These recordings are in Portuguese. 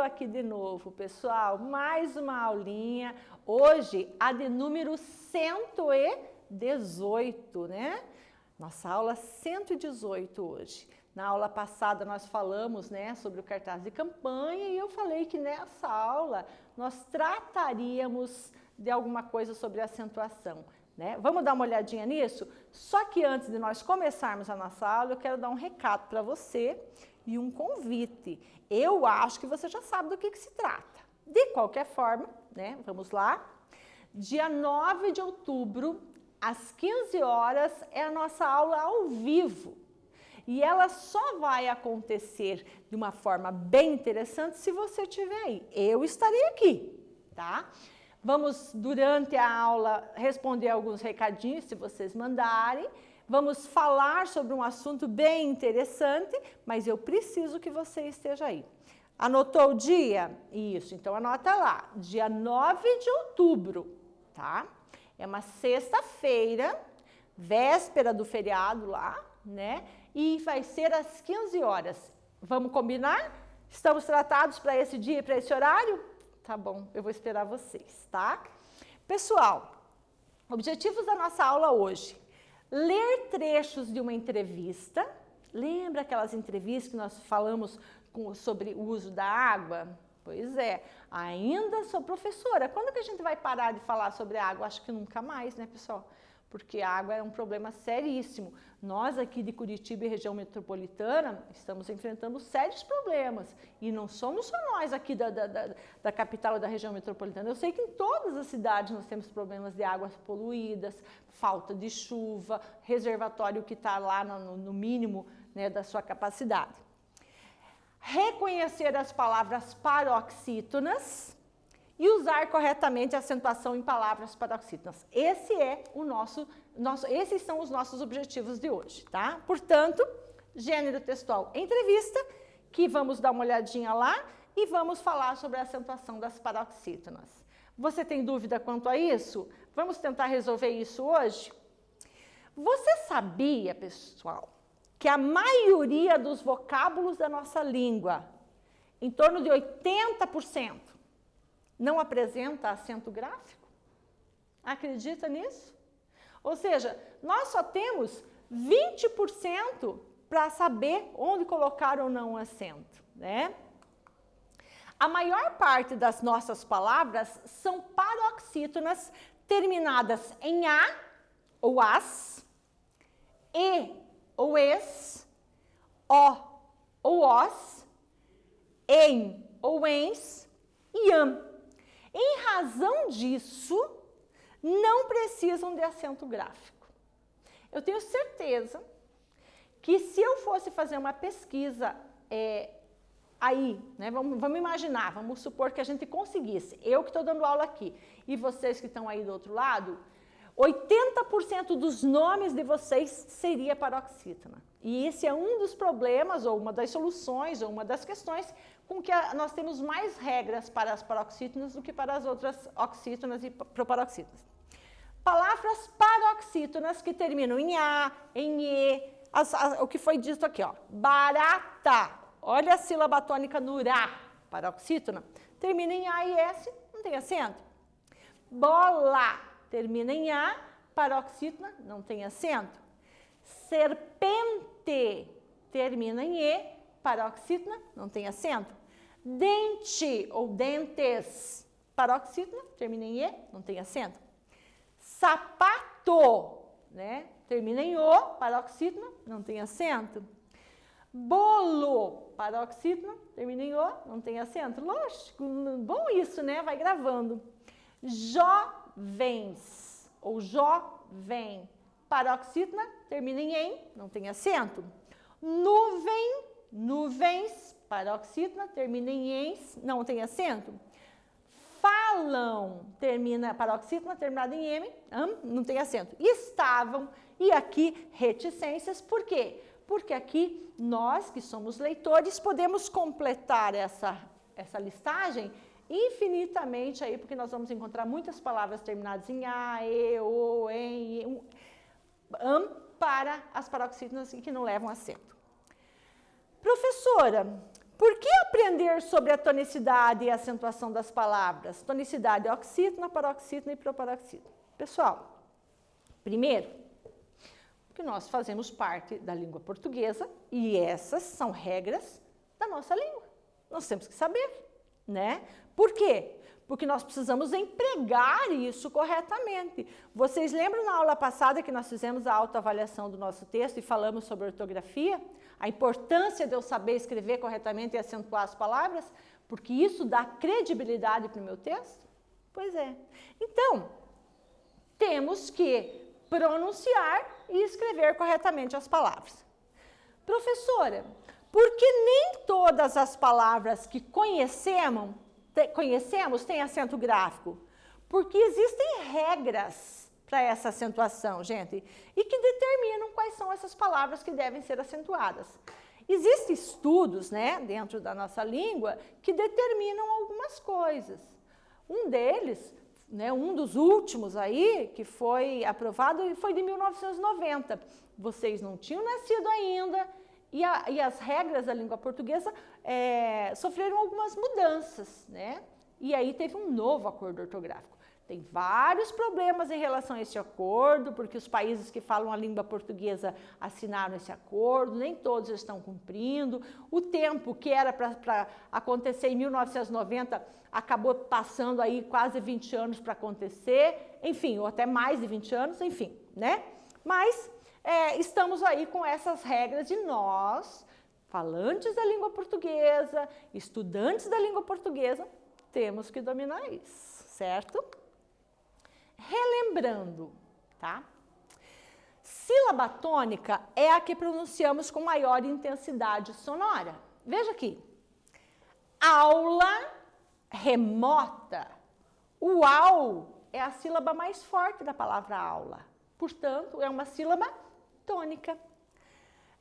aqui de novo, pessoal, mais uma aulinha, hoje a de número 118, né? Nossa aula 118 hoje. Na aula passada nós falamos, né, sobre o cartaz de campanha e eu falei que nessa aula nós trataríamos de alguma coisa sobre acentuação, né? Vamos dar uma olhadinha nisso? Só que antes de nós começarmos a nossa aula, eu quero dar um recado para você e um convite. Eu acho que você já sabe do que se trata. De qualquer forma, né, vamos lá. Dia 9 de outubro, às 15 horas, é a nossa aula ao vivo. E ela só vai acontecer de uma forma bem interessante se você estiver aí. Eu estarei aqui, tá? Vamos, durante a aula, responder alguns recadinhos, se vocês mandarem. Vamos falar sobre um assunto bem interessante, mas eu preciso que você esteja aí. Anotou o dia? Isso, então anota lá. Dia 9 de outubro, tá? É uma sexta-feira, véspera do feriado lá, né? E vai ser às 15 horas. Vamos combinar? Estamos tratados para esse dia e para esse horário? Tá bom, eu vou esperar vocês, tá? Pessoal, objetivos da nossa aula hoje. Ler trechos de uma entrevista. Lembra aquelas entrevistas que nós falamos sobre o uso da água? Pois é, ainda sou professora. Quando que a gente vai parar de falar sobre água? Acho que nunca mais, né, pessoal? Porque a água é um problema seríssimo. Nós aqui de Curitiba e região metropolitana estamos enfrentando sérios problemas. E não somos só nós aqui da capital e da região metropolitana. Eu sei que em todas as cidades nós temos problemas de águas poluídas, falta de chuva, reservatório que está lá no mínimo, né, da sua capacidade. Reconhecer as palavras paroxítonas e usar corretamente a acentuação em palavras paroxítonas. Esses são os nossos objetivos de hoje, tá? Portanto, gênero textual entrevista, que vamos dar uma olhadinha lá e vamos falar sobre a acentuação das paroxítonas. Você tem dúvida quanto a isso? Vamos tentar resolver isso hoje? Você sabia, pessoal, que a maioria dos vocábulos da nossa língua, em torno de 80%, não apresenta acento gráfico? Acredita nisso? Ou seja, nós só temos 20% para saber onde colocar ou não o acento, né? A maior parte das nossas palavras são paroxítonas terminadas em A ou AS, E ou ES, O ou OS, EM ou ENS e AM. Em razão disso, não precisam de acento gráfico. Eu tenho certeza que se eu fosse fazer uma pesquisa aí, né, vamos imaginar, vamos supor que a gente conseguisse, eu que estou dando aula aqui e vocês que estão aí do outro lado, 80% dos nomes de vocês seria paroxítona. E esse é um dos problemas, ou uma das soluções, ou uma das questões com que nós temos mais regras para as paroxítonas do que para as outras oxítonas e proparoxítonas. Palavras paroxítonas que terminam em A, em E, o que foi dito aqui, ó. Barata, olha a sílaba tônica no RA, paroxítona, termina em A e S, não tem acento. Bola, termina em A, paroxítona, não tem acento. Serpente, termina em E, paroxítona, não tem acento. Dente ou dentes, paroxítona, termina em E, não tem acento. Sapato, né? Termina em O, paroxítona, não tem acento. Bolo, paroxítona, termina em O, não tem acento. Lógico, bom isso, né? Vai gravando. Jovens ou jovem, paroxítona, termina em em, não tem acento. Nuvem, nuvens, paroxítona, termina em ens, não tem acento. Falam, termina paroxítona, terminada em m, não tem acento. Estavam, e aqui reticências, por quê? Porque aqui nós que somos leitores podemos completar essa listagem infinitamente aí, porque nós vamos encontrar muitas palavras terminadas em a, e, o, em, para as paroxítonas que não levam acento. Professora, Por que aprender sobre a tonicidade e a acentuação das palavras? Tonicidade é oxítona, paroxítona e proparoxítona. Pessoal, primeiro, que nós fazemos parte da língua portuguesa e essas são regras da nossa língua. Nós temos que saber, né? Por quê? Porque nós precisamos empregar isso corretamente. Vocês lembram na aula passada que nós fizemos a autoavaliação do nosso texto e falamos sobre ortografia? A importância de eu saber escrever corretamente e acentuar as palavras? Porque isso dá credibilidade para o meu texto? Pois é. Então, temos que pronunciar e escrever corretamente as palavras. Professora, por que nem todas as palavras que conhecemos têm acento gráfico? Porque existem regras para essa acentuação, gente, e que determinam quais são essas palavras que devem ser acentuadas. Existem estudos, né, dentro da nossa língua que determinam algumas coisas. Um deles, né, um dos últimos aí, que foi aprovado, foi de 1990. Vocês não tinham nascido ainda e as regras da língua portuguesa sofreram algumas mudanças, né? E aí teve um novo acordo ortográfico. Tem vários problemas em relação a esse acordo, porque os países que falam a língua portuguesa assinaram esse acordo, nem todos estão cumprindo. O tempo que era para acontecer em 1990 acabou passando aí quase 20 anos para acontecer, enfim, ou até mais de 20 anos, enfim, né? Mas estamos aí com essas regras e nós, falantes da língua portuguesa, estudantes da língua portuguesa, temos que dominar isso, certo? Relembrando, tá? Sílaba tônica é a que pronunciamos com maior intensidade sonora. Veja aqui. Aula remota. O AU é a sílaba mais forte da palavra aula. Portanto, é uma sílaba tônica.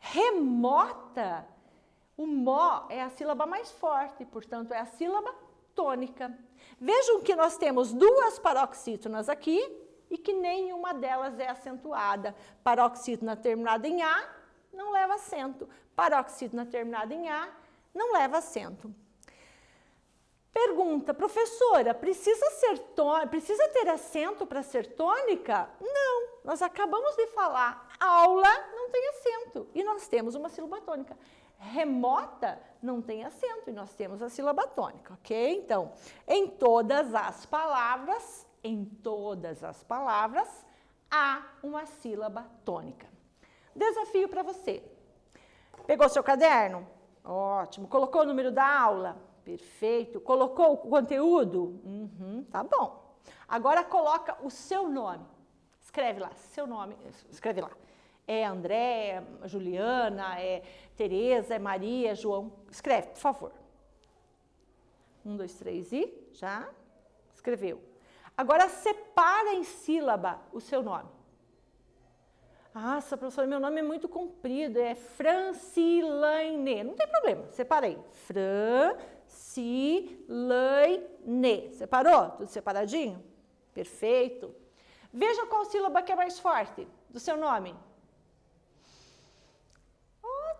Remota. O mó é a sílaba mais forte, portanto, é a sílaba tônica. Vejam que nós temos duas paroxítonas aqui e que nenhuma delas é acentuada. Paroxítona terminada em A não leva acento. Paroxítona terminada em A não leva acento. Pergunta, professora, precisa ter acento para ser tônica? Não, nós acabamos de falar, aula não tem acento e nós temos uma sílaba tônica. Remota não tem acento e nós temos a sílaba tônica, ok? Então, em todas as palavras, há uma sílaba tônica. Desafio para você. Pegou seu caderno? Ótimo. Colocou o número da aula? Perfeito. Colocou o conteúdo? Tá bom. Agora coloca o seu nome. Escreve lá, seu nome, escreve lá. É André, é Juliana, é Tereza, é Maria, é João. Escreve, por favor. 1, 2, 3 e já escreveu. Agora separa em sílaba o seu nome. Nossa, professora, meu nome é muito comprido, é Francilane. Não tem problema, separei. Francilane. Separou? Tudo separadinho? Perfeito. Veja qual sílaba que é mais forte do seu nome.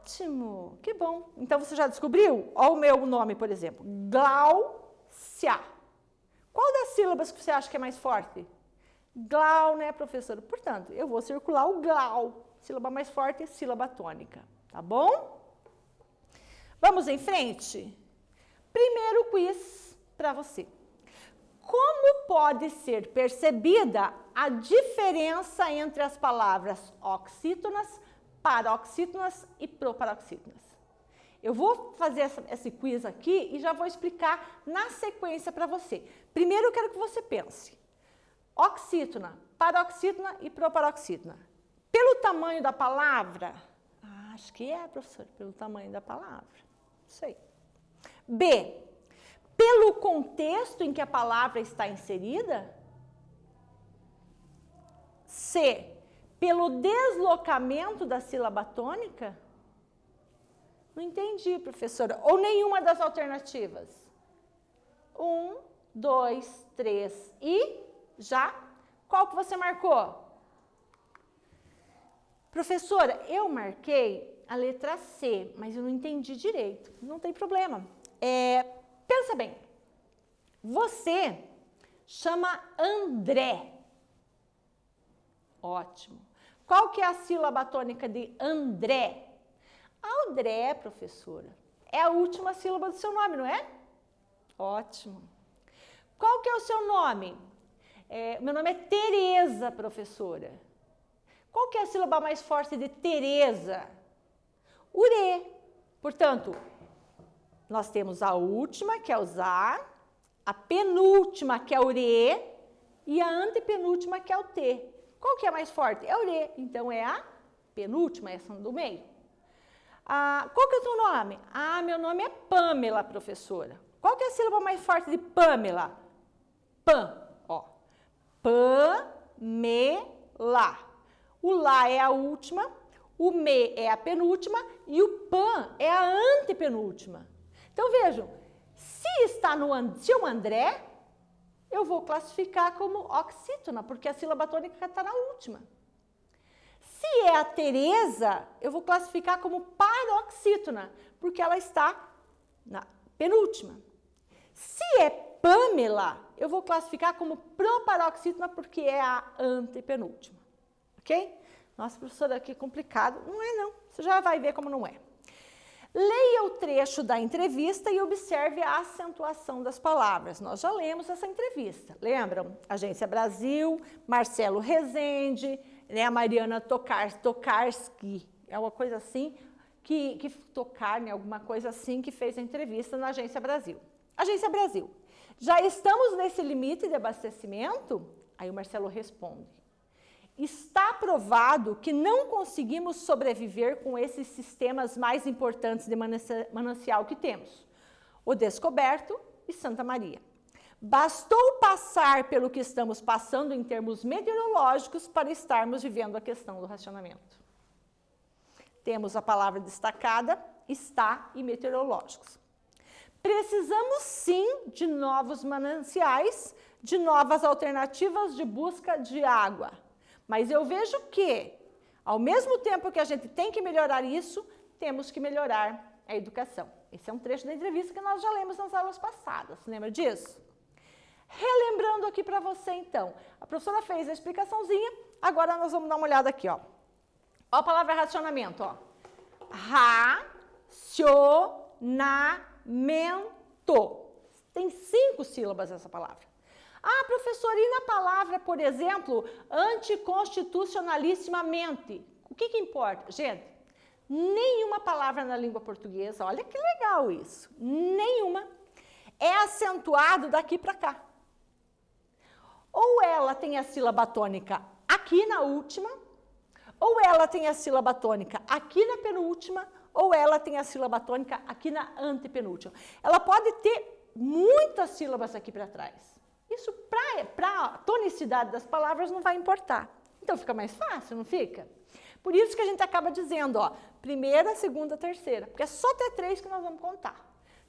Ótimo, que bom. Então, você já descobriu? Olha o meu nome, por exemplo. Gláucia. Qual das sílabas que você acha que é mais forte? Glau, né, professora? Portanto, eu vou circular o glau. Sílaba mais forte, sílaba tônica. Tá bom? Vamos em frente? Primeiro quiz para você. Como pode ser percebida a diferença entre as palavras oxítonas, paroxítonas e proparoxítonas? Eu vou fazer esse quiz aqui e já vou explicar na sequência para você. Primeiro eu quero que você pense. Oxítona, paroxítona e proparoxítona. Pelo tamanho da palavra? Acho que é, professor, pelo tamanho da palavra. Não sei. B. Pelo contexto em que a palavra está inserida? C. Pelo deslocamento da sílaba tônica? Não entendi, professora. Ou nenhuma das alternativas? 1, 2, 3 e já? Qual que você marcou? Professora, eu marquei a letra C, mas eu não entendi direito. Não tem problema. Pensa bem. Você chama André. Ótimo. Qual que é a sílaba tônica de André? André, professora, é a última sílaba do seu nome, não é? Ótimo. Qual que é o seu nome? Meu nome é Tereza, professora. Qual que é a sílaba mais forte de Tereza? Urê. Portanto, nós temos a última, que é o Zá, a penúltima, que é o Urê, e a antepenúltima, que é o T. Qual que é mais forte? É o Urê. Então, é a penúltima, essa do meio. Qual que é o seu nome? Meu nome é Pamela, professora. Qual que é a sílaba mais forte de Pamela? Pam. Ó. Pamela. O Lá é a última, o Me é a penúltima e o Pan é a antepenúltima. Então, vejam, se é o André, eu vou classificar como oxítona, porque a sílaba tônica está na última. Se é a Tereza, eu vou classificar como paroxítona, porque ela está na penúltima. Se é Pamela, eu vou classificar como proparoxítona, porque é a antepenúltima. Ok? Nossa, professora, que complicado. Não é, não. Você já vai ver como não é. Leia o trecho da entrevista e observe a acentuação das palavras. Nós já lemos essa entrevista. Lembram? Agência Brasil, Marcelo Rezende, né, a Mariana Tokarski, é uma coisa assim, alguma coisa assim, que fez a entrevista na Agência Brasil. Agência Brasil, já estamos nesse limite de abastecimento? Aí o Marcelo responde: está provado que não conseguimos sobreviver com esses sistemas mais importantes de manancial que temos, o Descoberto e Santa Maria. Bastou passar pelo que estamos passando em termos meteorológicos para estarmos vivendo a questão do racionamento. Temos a palavra destacada, está e meteorológicos. Precisamos sim de novos mananciais, de novas alternativas de busca de água. Mas eu vejo que, ao mesmo tempo que a gente tem que melhorar isso, temos que melhorar a educação. Esse é um trecho da entrevista que nós já lemos nas aulas passadas. Lembra disso? Relembrando aqui para você, então. A professora fez a explicaçãozinha, agora nós vamos dar uma olhada aqui, ó. Ó a palavra racionamento, ó. Racionamento. Tem 5 sílabas essa palavra. Professora, e na palavra, por exemplo, anticonstitucionalissimamente? O que importa? Gente, nenhuma palavra na língua portuguesa, olha que legal isso, nenhuma é acentuado daqui para cá. Ou ela tem a sílaba tônica aqui na última, ou ela tem a sílaba tônica aqui na penúltima, ou ela tem a sílaba tônica aqui na antepenúltima. Ela pode ter muitas sílabas aqui para trás. Isso, para a tonicidade das palavras, não vai importar. Então, fica mais fácil, não fica? Por isso que a gente acaba dizendo, ó, primeira, segunda, terceira, porque é só até 3 que nós vamos contar.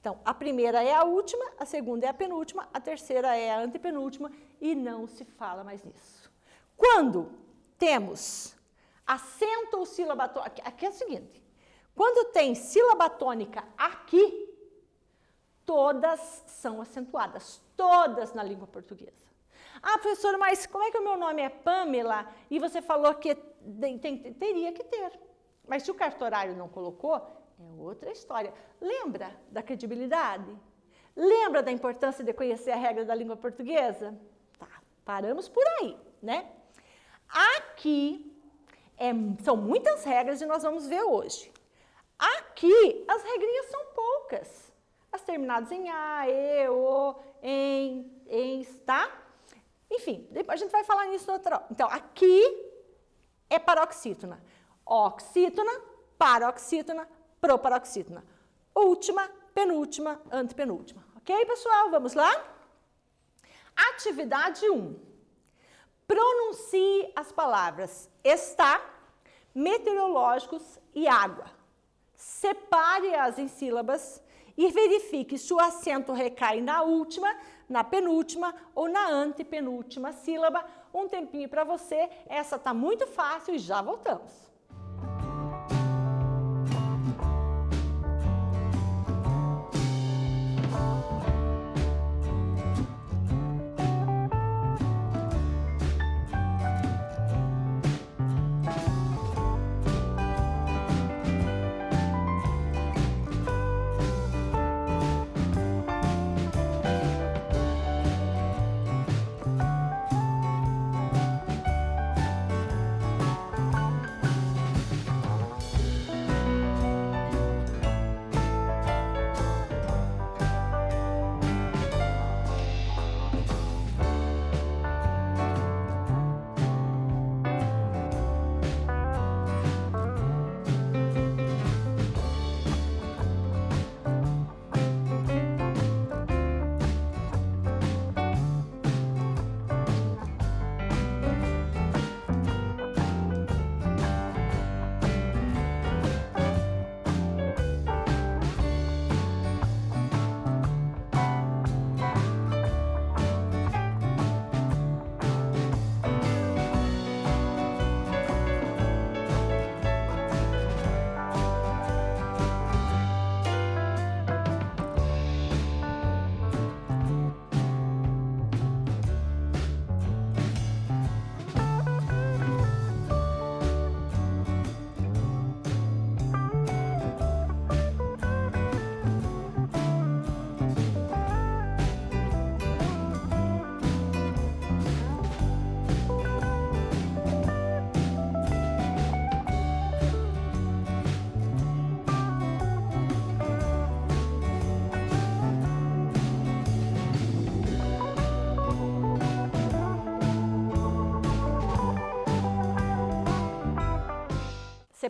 Então, a primeira é a última, a segunda é a penúltima, a terceira é a antepenúltima e não se fala mais nisso. Quando temos acento ou sílaba tônica, aqui é o seguinte, quando tem sílaba tônica aqui, todas são acentuadas, todas na língua portuguesa. Professora, mas como é que o meu nome é Pamela e você falou que teria que ter? Mas se o cartorário não colocou, é outra história. Lembra da credibilidade? Lembra da importância de conhecer a regra da língua portuguesa? Tá, paramos por aí, né? Aqui são muitas regras e nós vamos ver hoje. Aqui as regrinhas são poucas. As terminadas em A, E, O, em, tá? Enfim, a gente vai falar nisso no outro. Então, aqui é paroxítona. Oxítona, paroxítona, proparoxítona. Última, penúltima, antepenúltima. Ok, pessoal? Vamos lá? Atividade 1. Pronuncie as palavras está, meteorológicos e água. Separe-as em sílabas e verifique se o acento recai na última, na penúltima ou na antepenúltima sílaba. Um tempinho para você, essa tá muito fácil e já voltamos.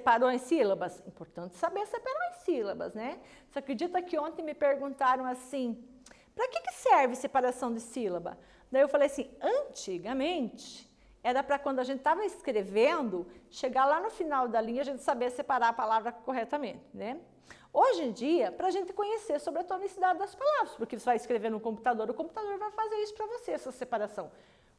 separou em sílabas? Importante saber separar em sílabas, né? Você acredita que ontem me perguntaram assim, para que serve separação de sílaba? Daí eu falei assim, antigamente era para quando a gente estava escrevendo, chegar lá no final da linha, a gente saber separar a palavra corretamente, né? Hoje em dia, para a gente conhecer sobre a tonicidade das palavras, porque você vai escrever no computador, o computador vai fazer isso para você, essa separação.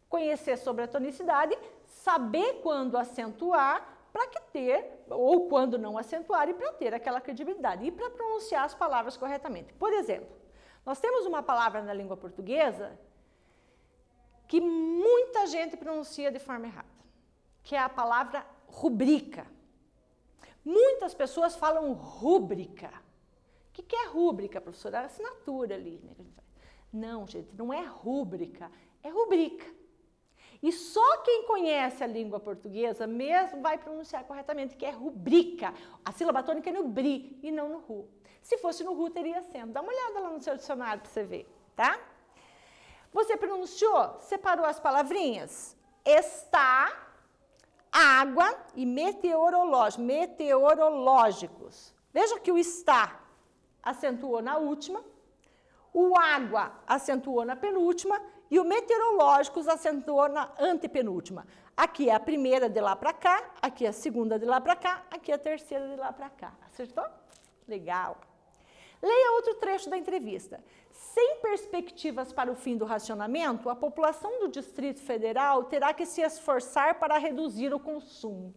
Conhecer sobre a tonicidade, saber quando acentuar, para que ter, ou quando não acentuar, e para ter aquela credibilidade, e para pronunciar as palavras corretamente. Por exemplo, nós temos uma palavra na língua portuguesa que muita gente pronuncia de forma errada, que é a palavra rubrica. Muitas pessoas falam rúbrica. O que é rúbrica, professora? É a assinatura ali, né? Não, gente, não é rúbrica, é rubrica. E só quem conhece a língua portuguesa mesmo vai pronunciar corretamente, que é rubrica. A sílaba tônica é no bri e não no ru. Se fosse no ru, teria acento. Dá uma olhada lá no seu dicionário para você ver, tá? Você pronunciou? Separou as palavrinhas? Está, água e meteorológicos. Veja que o está acentuou na última, o água acentuou na penúltima e o meteorológicos acentuou na antepenúltima. Aqui é a primeira de lá para cá, aqui é a segunda de lá para cá, aqui é a terceira de lá para cá. Acertou? Legal. Leia outro trecho da entrevista. Sem perspectivas para o fim do racionamento, a população do Distrito Federal terá que se esforçar para reduzir o consumo.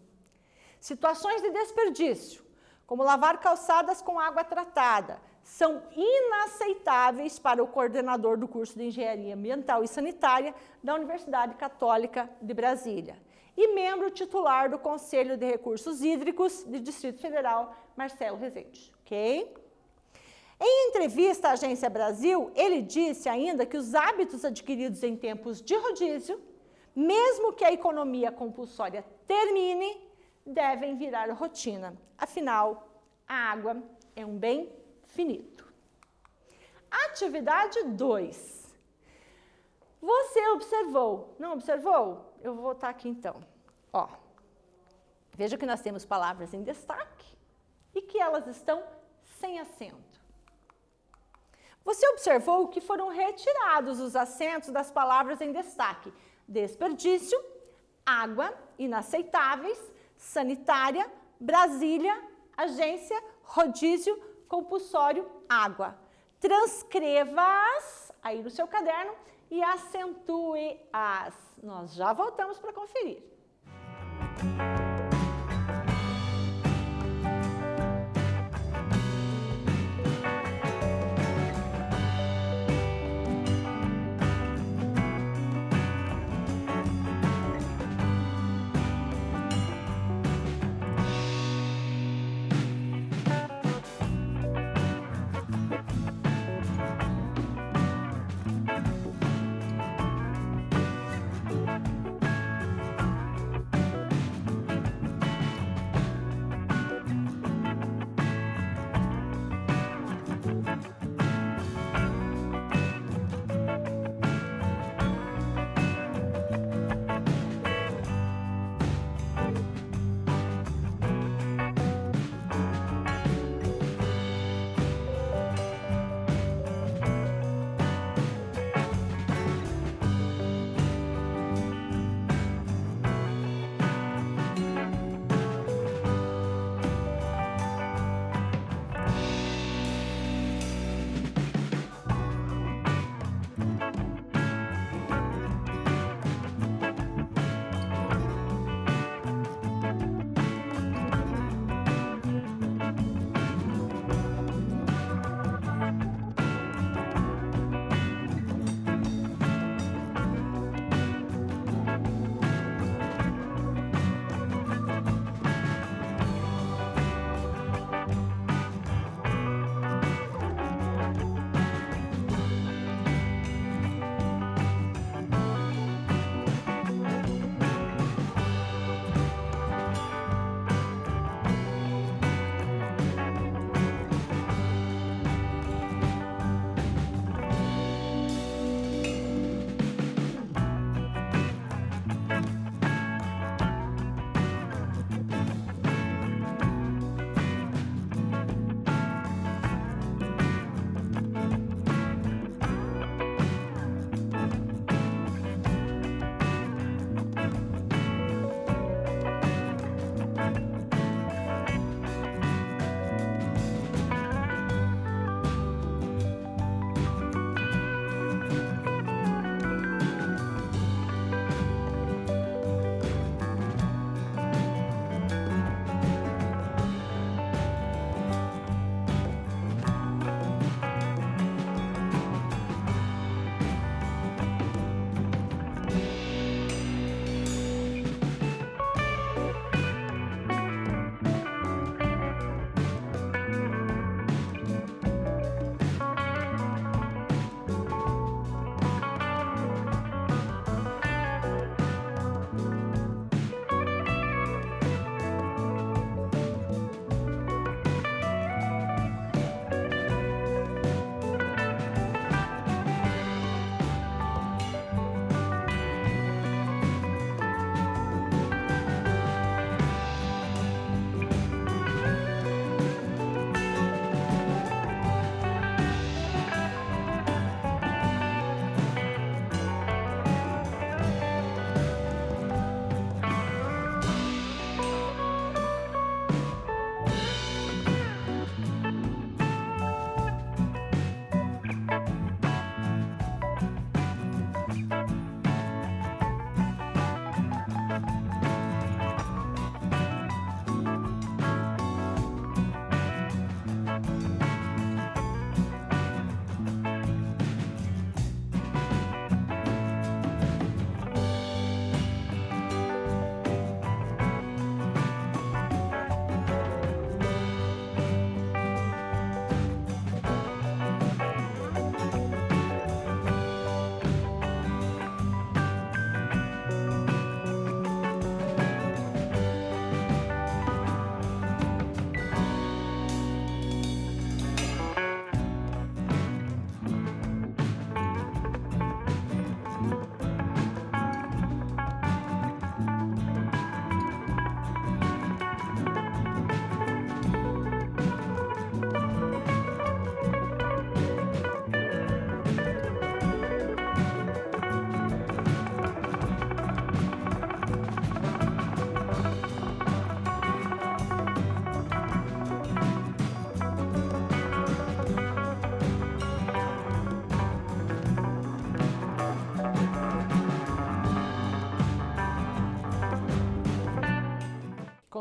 Situações de desperdício, como lavar calçadas com água tratada, são inaceitáveis para o coordenador do curso de Engenharia Ambiental e Sanitária da Universidade Católica de Brasília e membro titular do Conselho de Recursos Hídricos do Distrito Federal, Marcelo Rezende. Ok? Em entrevista à Agência Brasil, ele disse ainda que os hábitos adquiridos em tempos de rodízio, mesmo que a economia compulsória termine, devem virar rotina. Afinal, a água é um bem finito. Atividade 2. Você observou? Não observou? Eu vou voltar aqui então. Ó, veja que nós temos palavras em destaque e que elas estão sem acento. Você observou que foram retirados os acentos das palavras em destaque: desperdício, água, inaceitáveis, sanitária, Brasília, agência, rodízio, compulsório, água. Transcreva-as aí no seu caderno e acentue-as. Nós já voltamos para conferir.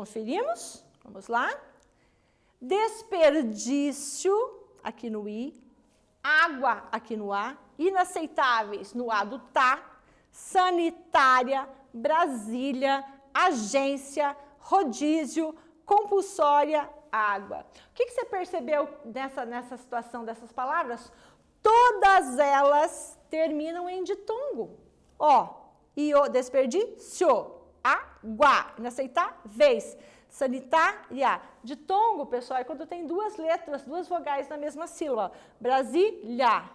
conferimos? Vamos lá. Desperdício, aqui no I. Água, aqui no A. Inaceitáveis, no A do tá. Sanitária, Brasília, agência, rodízio, compulsória, água. O que você percebeu nessa situação dessas palavras? Todas elas terminam em ditongo. Ó, io, desperdício, água, inaceitáveis, sanitária. Ditongo, pessoal, é quando tem duas letras, duas vogais na mesma sílaba. Brasília,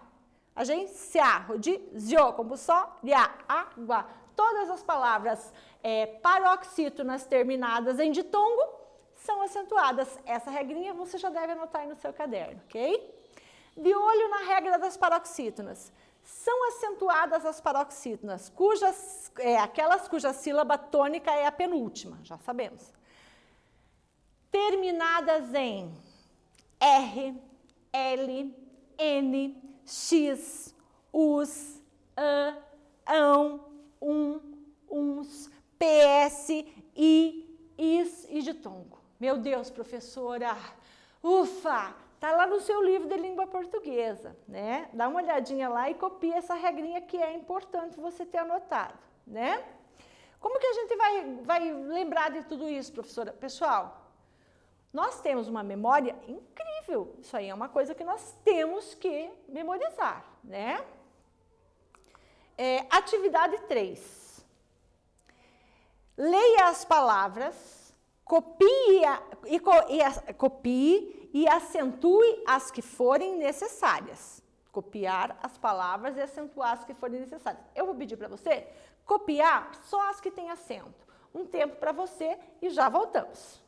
agência, rodízio, compulsória, água. Todas as palavras paroxítonas terminadas em ditongo são acentuadas. Essa regrinha você já deve anotar aí no seu caderno, ok? De olho na regra das paroxítonas. São acentuadas as paroxítonas, aquelas cuja sílaba tônica é a penúltima, já sabemos. Terminadas em R, L, N, X, US, AN, ão, uns, PS, is e ditongo. Meu Deus, professora, ufa! Está lá no seu livro de língua portuguesa, né? Dá uma olhadinha lá e copia essa regrinha que é importante você ter anotado, né? Como que a gente vai lembrar de tudo isso, professora? Pessoal, nós temos uma memória incrível. Isso aí é uma coisa que nós temos que memorizar, né? Atividade 3. Leia as palavras, copie e acentue as que forem necessárias. Copiar as palavras e acentuar as que forem necessárias. Eu vou pedir para você copiar só as que têm acento. Um tempo para você e já voltamos.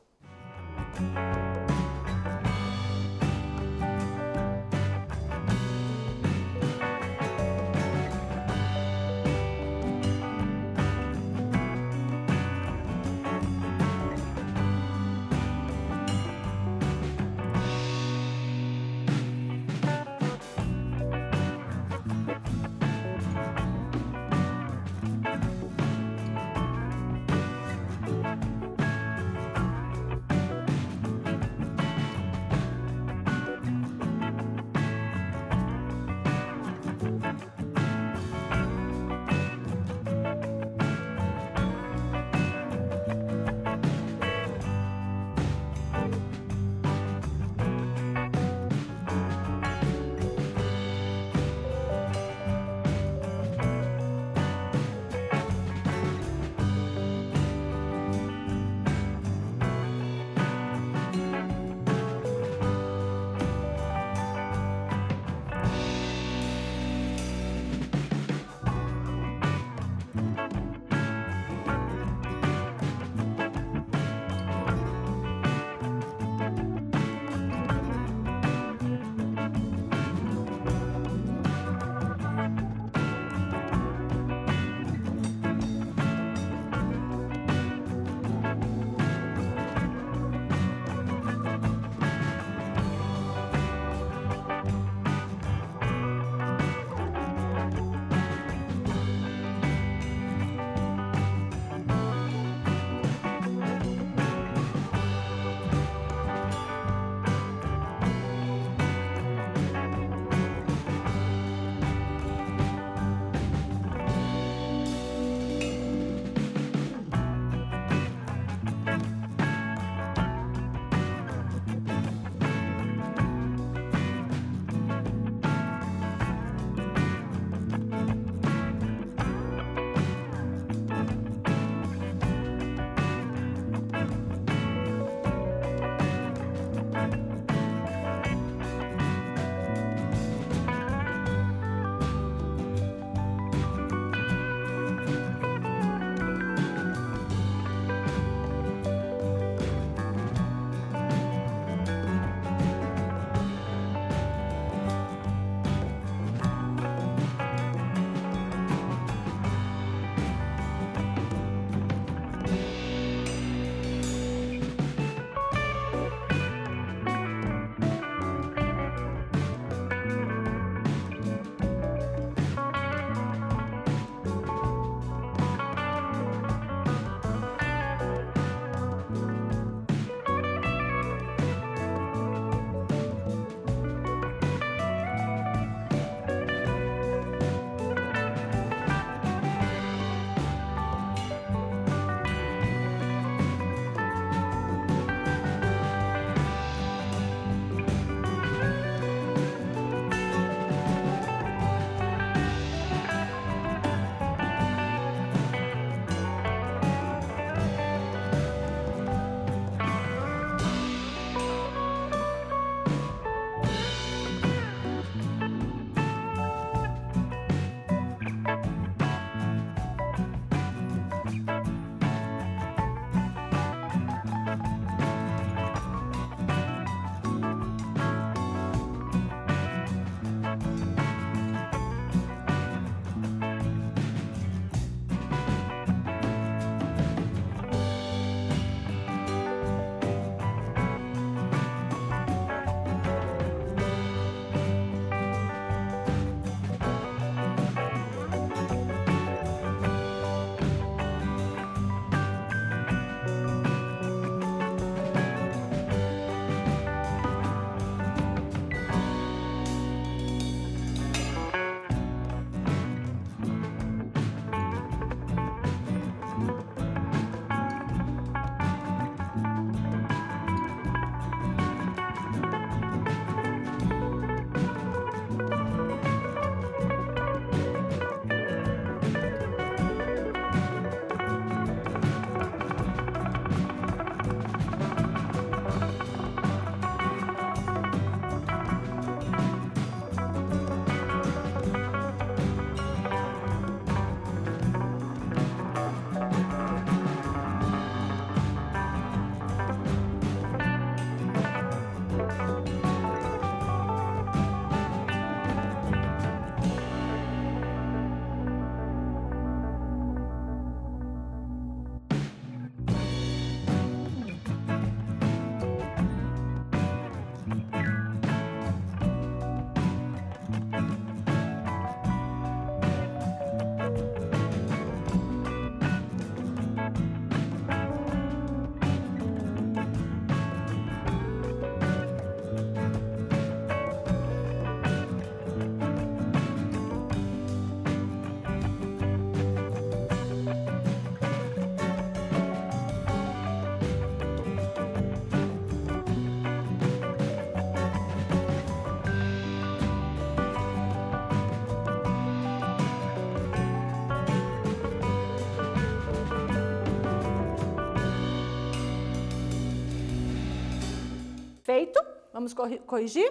Feito? Vamos corrigir?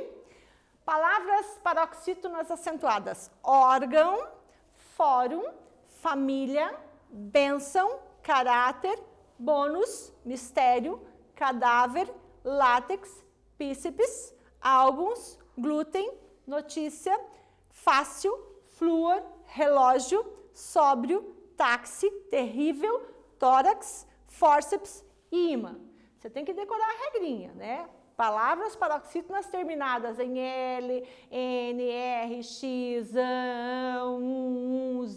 Palavras paroxítonas acentuadas. Órgão, fórum, família, bênção, caráter, bônus, mistério, cadáver, látex, bíceps, álbuns, glúten, notícia, fácil, flúor, relógio, sóbrio, táxi, terrível, tórax, fórceps e imã. Você tem que decorar a regrinha, né? Palavras paroxítonas terminadas em L, N, R, X, Z,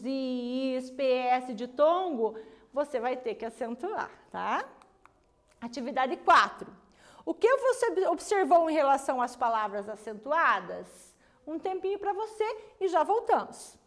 IS, PS de tongo, você vai ter que acentuar, tá? Atividade 4. O que você observou em relação às palavras acentuadas? Um tempinho para você e já voltamos.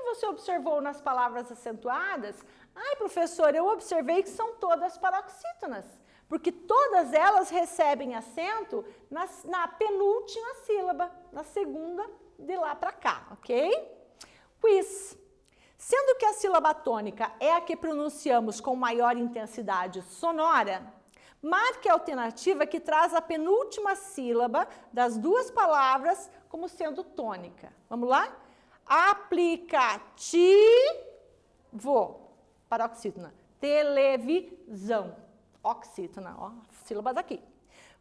Você observou nas palavras acentuadas? Ai, professor, eu observei que são todas paroxítonas, porque todas elas recebem acento na penúltima sílaba, na segunda de lá para cá, ok? Quiz. Sendo que a sílaba tônica é a que pronunciamos com maior intensidade sonora, marque a alternativa que traz a penúltima sílaba das duas palavras como sendo tônica. Vamos lá? Aplicativo, paroxítona. Televisão, oxítona, ó, sílabas aqui.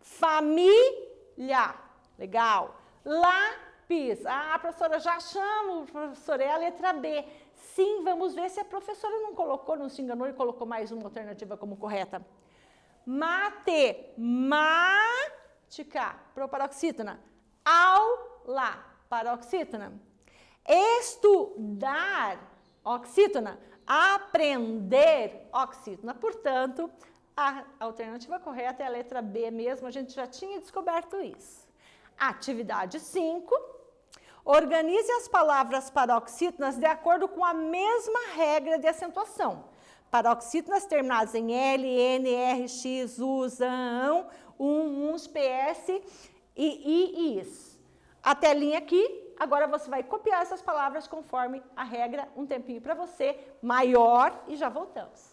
Família, legal. Lápis, a professora já chama, professora, é a letra B. Sim, vamos ver se a professora não colocou, não se enganou e colocou mais uma alternativa como correta. Matemática, paroxítona. Aula, paroxítona. Estudar, oxítona. Aprender, oxítona. Portanto, a alternativa correta é a letra B mesmo, a gente já tinha descoberto isso. Atividade 5. Organize as palavras paroxítonas de acordo com a mesma regra de acentuação. Paroxítonas terminadas em L, N, R, X, U, ZAN, uns, PS e IS. A telinha aqui. Agora você vai copiar essas palavras conforme a regra, um tempinho para você, maior, e já voltamos.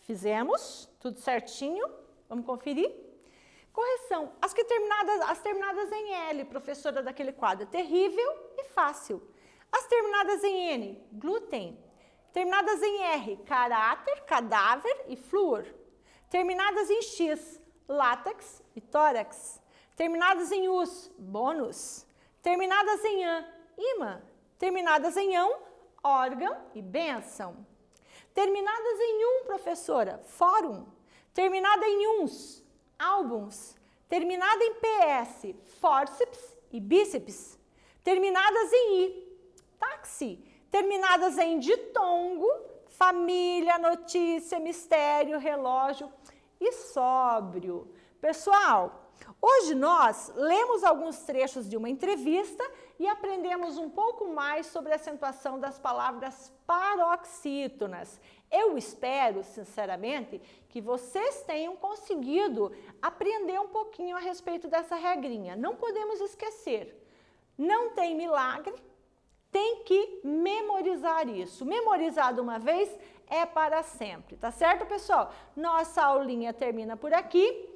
Fizemos, tudo certinho. Vamos conferir? Correção, as terminadas em L, professora daquele quadro, terrível e fácil. As terminadas em N, glúten. Terminadas em R, caráter, cadáver e flúor. Terminadas em X, látex e tórax. Terminadas em US, bônus. Terminadas em AN, imã. Terminadas em ão, órgão e bênção. Terminadas em professora, fórum. Terminada em uns, álbuns. Terminada em PS, fórceps e bíceps. Terminadas em I, táxi. Terminadas em ditongo, família, notícia, mistério, relógio e sóbrio. Pessoal, hoje nós lemos alguns trechos de uma entrevista e aprendemos um pouco mais sobre a acentuação das palavras paroxítonas. Eu espero, sinceramente, que vocês tenham conseguido aprender um pouquinho a respeito dessa regrinha. Não podemos esquecer, não tem milagre, tem que memorizar isso. Memorizado uma vez é para sempre, tá certo, pessoal? Nossa aulinha termina por aqui.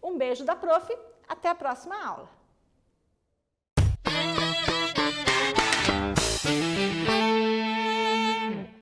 Um beijo da prof, até a próxima aula.